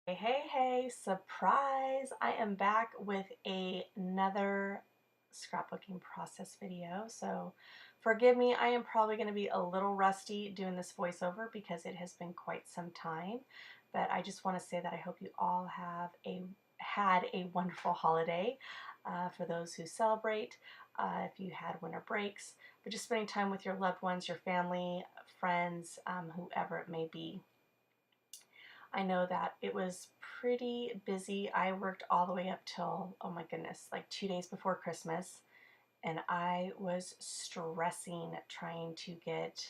Hey, surprise! I am back with another scrapbooking process video. So forgive me, I am probably going to be a little rusty doing this voiceover because it has been quite some time. But I just want to say that I hope you all had a wonderful holiday. For those who celebrate, if you had winter breaks, but just spending time with your loved ones, your family, friends, whoever it may be. I know that it was pretty busy. I worked all the way up till, oh my goodness, like 2 days before Christmas, and I was stressing trying to get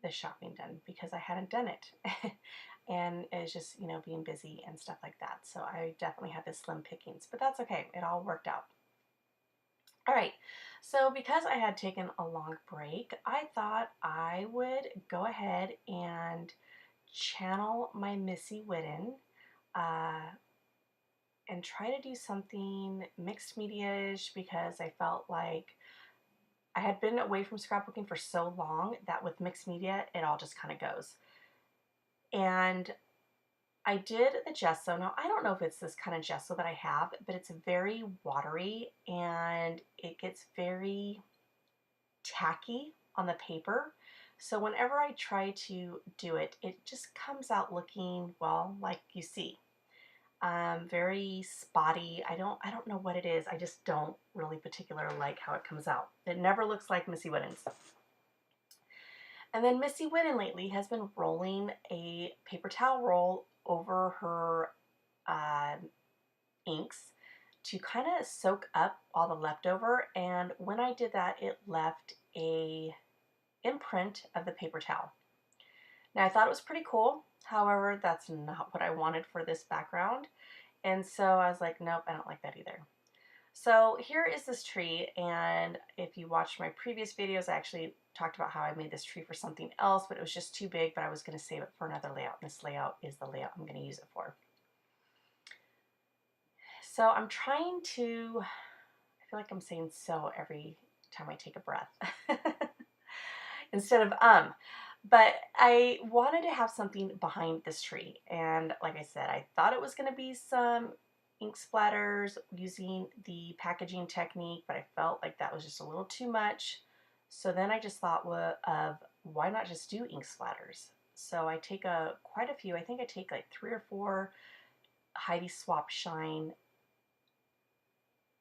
the shopping done because I hadn't done it. And it was just, being busy and stuff like that. So I definitely had the slim pickings, but that's okay. It all worked out. All right, so because I had taken a long break, I thought I would go ahead and channel my Missy Whitten uh, and try to do something mixed media-ish because I felt like I had been away from scrapbooking for so long that with mixed media, it all just kind of goes. And I did the gesso. Now, I don't know if it's this kind of gesso that I have, but it's very watery and it gets very tacky on the paper. So whenever I try to do it, it just comes out looking, well, like you see. Very spotty. I don't know what it is. I just don't really particularly like how it comes out. It never looks like Missy Whitten's. And then Missy Whitten lately has been rolling a paper towel roll over her uh, inks to kind of soak up all the leftover. And when I did that, it left a imprint of the paper towel. Now I thought it was pretty cool. However, that's not what I wanted for this background. And so I was like, nope, I don't like that either. So here is this tree, and if you watched my previous videos, I actually talked about how I made this tree for something else, but it was just too big, but I was going to save it for another layout. And this layout is the layout I'm going to use it for. So I'm trying to, I feel like I'm saying so every time I take a breath instead of but I wanted to have something behind this tree, and like I said, I thought it was going to be some ink splatters using the packaging technique, but I felt like that was just a little too much. So then I just thought of why not just do ink splatters. So I take quite a few. I think I take like 3 or 4 Heidi Swap Shine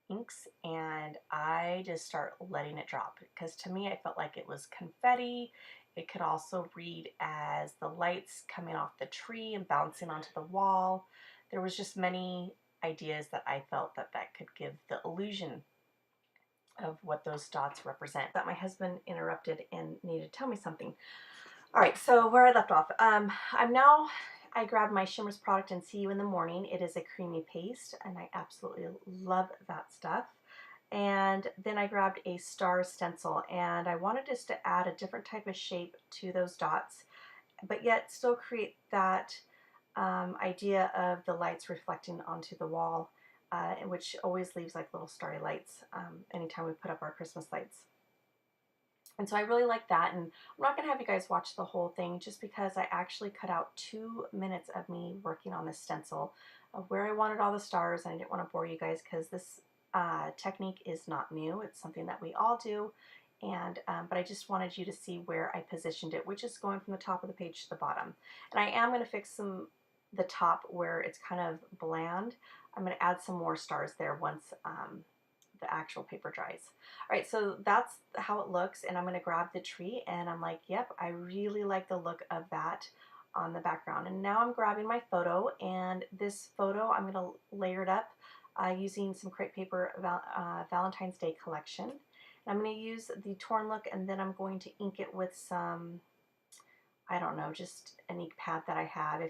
inks, and I just start letting it drop because to me I felt like it was confetti. It could also read as the lights coming off the tree and bouncing onto the wall. There was just many ideas that I felt that could give the illusion of what those dots represent. That my husband interrupted and needed to tell me something. All right, so where I left off, I grabbed my Shimmers product and See You in the Morning. It is a creamy paste, and I absolutely love that stuff. And then I grabbed a star stencil, and I wanted just to add a different type of shape to those dots, but yet still create that idea of the lights reflecting onto the wall, which always leaves like little starry lights anytime we put up our Christmas lights. And so I really like that, and I'm not going to have you guys watch the whole thing just because I actually cut out 2 minutes of me working on this stencil of where I wanted all the stars, and I didn't want to bore you guys because this technique is not new. It's something that we all do, and but I just wanted you to see where I positioned it, which is going from the top of the page to the bottom. And I am going to fix the top where it's kind of bland. I'm going to add some more stars there once the actual paper dries. All right, so that's how it looks, and I'm going to grab the tree, and I'm like, yep, I really like the look of that on the background. And now I'm grabbing my photo, and this photo I'm going to layer it up using some crepe paper Valentine's Day collection. And I'm going to use the torn look, and then I'm going to ink it with some, I don't know, just an ink pad that I have.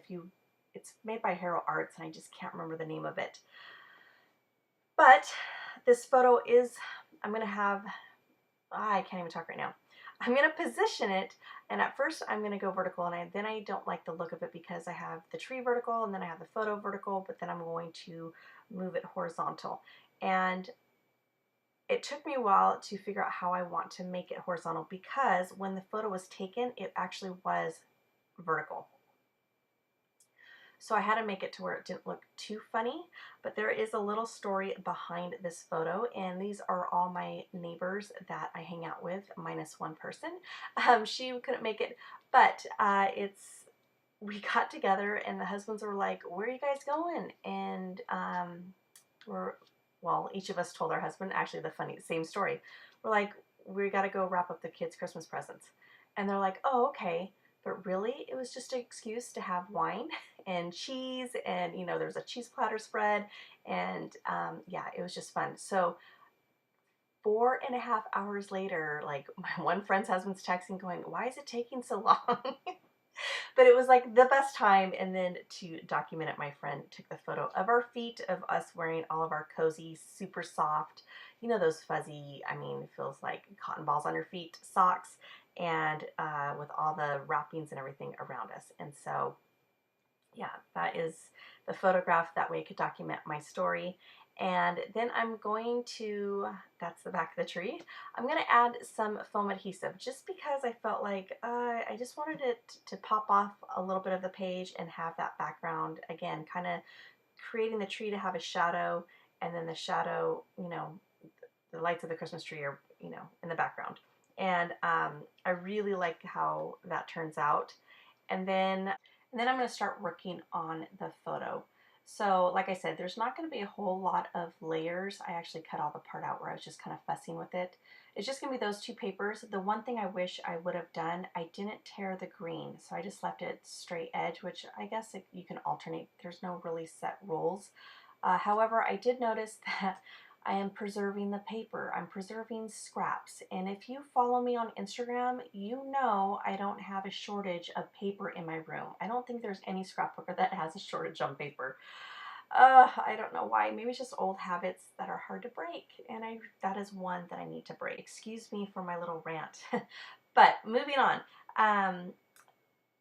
It's made by Hero Arts, and I just can't remember the name of it. But this photo is, I'm going to have, I can't even talk right now. I'm going to position it, and at first I'm going to go vertical, and then I don't like the look of it because I have the tree vertical, and then I have the photo vertical, but then I'm going to move it horizontal. And it took me a while to figure out how I want to make it horizontal because when the photo was taken, it actually was vertical. So I had to make it to where it didn't look too funny, but there is a little story behind this photo, and these are all my neighbors that I hang out with, minus one person. She couldn't make it, but we got together and the husbands were like, "Where are you guys going?" And well, each of us told our husband, actually same story. We're like, "We got to go wrap up the kids' Christmas presents." And they're like, "Oh, okay." But really, it was just an excuse to have wine and cheese, and there's a cheese platter spread, and yeah, it was just fun. So 4.5 hours later, like, my one friend's husband's texting going, "Why is it taking so long?" But it was like the best time. And then to document it, my friend took the photo of our feet, of us wearing all of our cozy, super soft, those fuzzy, I mean, it feels like cotton balls on your feet, socks, and with all the wrappings and everything around us. And so, yeah, that is the photograph. That way I could document my story. And then I'm going to, that's the back of the tree, I'm going to add some foam adhesive just because I felt like I just wanted it to pop off a little bit of the page and have that background, again, kind of creating the tree to have a shadow, and then the shadow, the lights of the Christmas tree are, in the background. And I really like how that turns out. And then I'm going to start working on the photo. So like I said, there's not going to be a whole lot of layers. I actually cut all the part out where I was just kind of fussing with it. It's just going to be those two papers. The one thing I wish I would have done, I didn't tear the green, so I just left it straight edge, which I guess you can alternate. There's no really set rules. However, I did notice that I am preserving the paper. I'm preserving scraps. And if you follow me on Instagram, you know I don't have a shortage of paper in my room. I don't think there's any scrapbooker that has a shortage on paper. I don't know why. Maybe it's just old habits that are hard to break. And that is one that I need to break. Excuse me for my little rant. But moving on.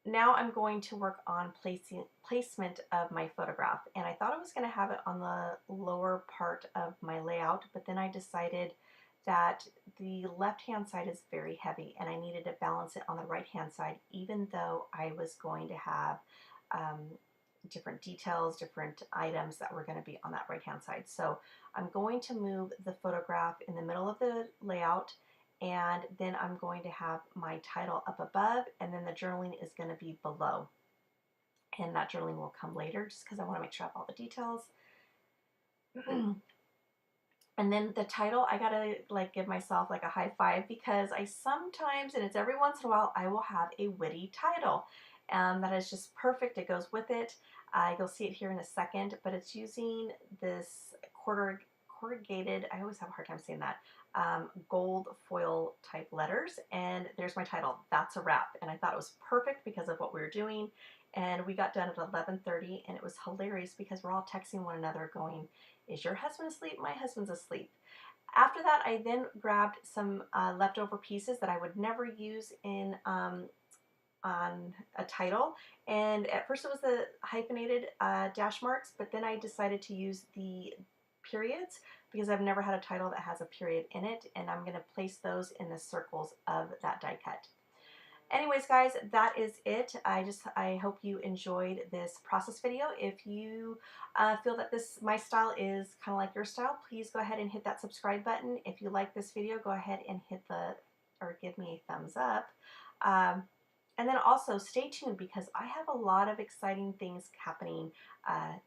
Now I'm going to work on placement of my photograph, and I thought I was going to have it on the lower part of my layout, but then I decided that the left-hand side is very heavy and I needed to balance it on the right-hand side, even though I was going to have different details, different items that were going to be on that right-hand side. So I'm going to move the photograph in the middle of the layout, and then I'm going to have my title up above, and then the journaling is going to be below. And that journaling will come later just because I want to make sure I have all the details. And then the title, I gotta give myself a high five, because I sometimes, and it's every once in a while, I will have a witty title. That is just perfect. It goes with it. You'll see it here in a second, but it's using this corrugated, I always have a hard time saying that, gold foil type letters, and there's my title, That's a Wrap. And I thought it was perfect because of what we were doing, and we got done at 11:30, and it was hilarious because we're all texting one another going, "Is your husband asleep? My husband's asleep." After that, I then grabbed some leftover pieces that I would never use in on a title, and at first it was the hyphenated dash marks, but then I decided to use the periods because I've never had a title that has a period in it, and I'm going to place those in the circles of that die cut. Anyways, guys, that is it. I hope you enjoyed this process video. If you feel that my style is kind of like your style, please go ahead and hit that subscribe button. If you like this video, go ahead and give me a thumbs up. And then also stay tuned, because I have a lot of exciting things happening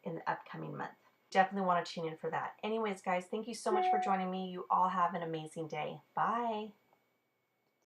in the upcoming month. Definitely want to tune in for that. Anyways, guys, thank you so much for joining me. You all have an amazing day. Bye.